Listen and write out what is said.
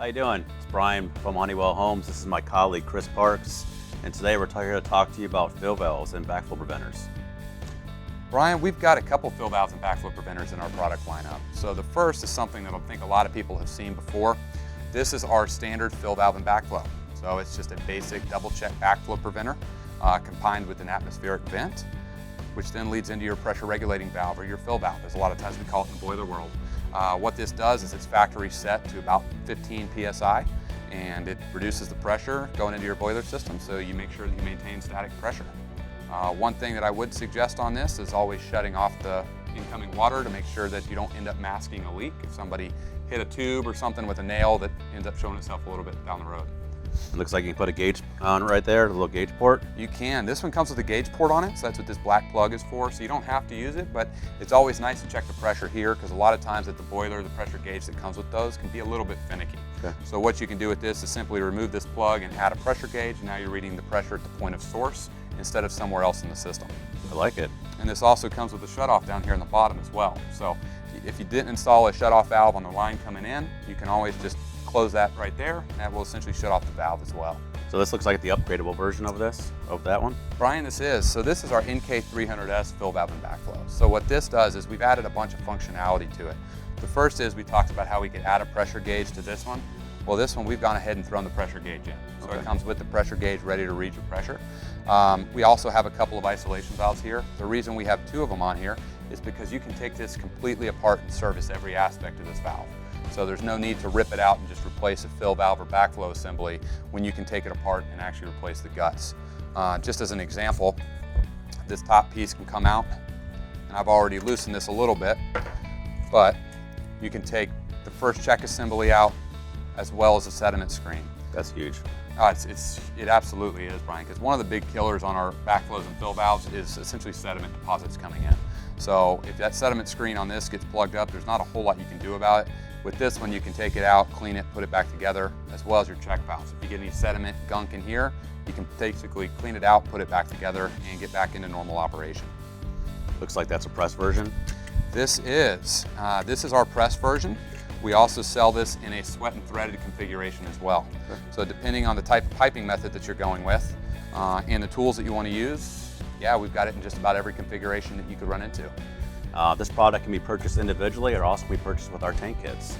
How you doing? It's Brian from Honeywell Homes. This is my colleague Chris Parks, and today we're here to talk to you about fill valves and backflow preventers. Brian, we've got a couple fill valves and backflow preventers in our product lineup. So the first is something that I think a lot of people have seen before. This is our standard fill valve and backflow. So it's just a basic double check backflow preventer combined with an atmospheric vent, which then leads into your pressure regulating valve or your fill valve, as a lot of times we call it in the boiler world. What this does is it's factory set to about 15 psi, and it reduces the pressure going into your boiler system, so you make sure that you maintain static pressure. One thing that I would suggest on this is always shutting off the incoming water to make sure that you don't end up masking a leak if somebody hit a tube or something with a nail that ends up showing itself a little bit down the road. It looks like you can put a gauge on right there, the little gauge port. You can. This one comes with a gauge port on it, so that's what this black plug is for, so you don't have to use it, but it's always nice to check the pressure here because a lot of times at the boiler, the pressure gauge that comes with those can be a little bit finicky. Okay. So what you can do with this is simply remove this plug and add a pressure gauge, and now you're reading the pressure at the point of source instead of somewhere else in the system. I like it. And this also comes with a shutoff down here in the bottom as well. So if you didn't install a shutoff valve on the line coming in, you can always just close that right there, and that will essentially shut off the valve as well. So this looks like the upgradable version of that one? Brian, this is our NK300S fill valve and backflow. So what this does is we've added a bunch of functionality to it. The first is we talked about how we could add a pressure gauge to this one. Well, this one we've gone ahead and thrown the pressure gauge in. So Okay. It comes with the pressure gauge ready to read your pressure. We also have a couple of isolation valves here. The reason we have two of them on here is because you can take this completely apart and service every aspect of this valve. So there's no need to rip it out and just replace a fill valve or backflow assembly when you can take it apart and actually replace the guts. Just as an example, this top piece can come out, and I've already loosened this a little bit, but you can take the first check assembly out as well as the sediment screen. That's huge. It absolutely is, Brian, because one of the big killers on our backflows and fill valves is essentially sediment deposits coming in. So if that sediment screen on this gets plugged up, there's not a whole lot you can do about it. With this one, you can take it out, clean it, put it back together, as well as your check valves. If you get any sediment, gunk in here, you can basically clean it out, put it back together, and get back into normal operation. Looks like that's a press version. This is our press version. We also sell this in a sweat and threaded configuration as well. Okay. So depending on the type of piping method that you're going with and the tools that you want to use, yeah, we've got it in just about every configuration that you could run into. This product can be purchased individually or also can be purchased with our tank kits.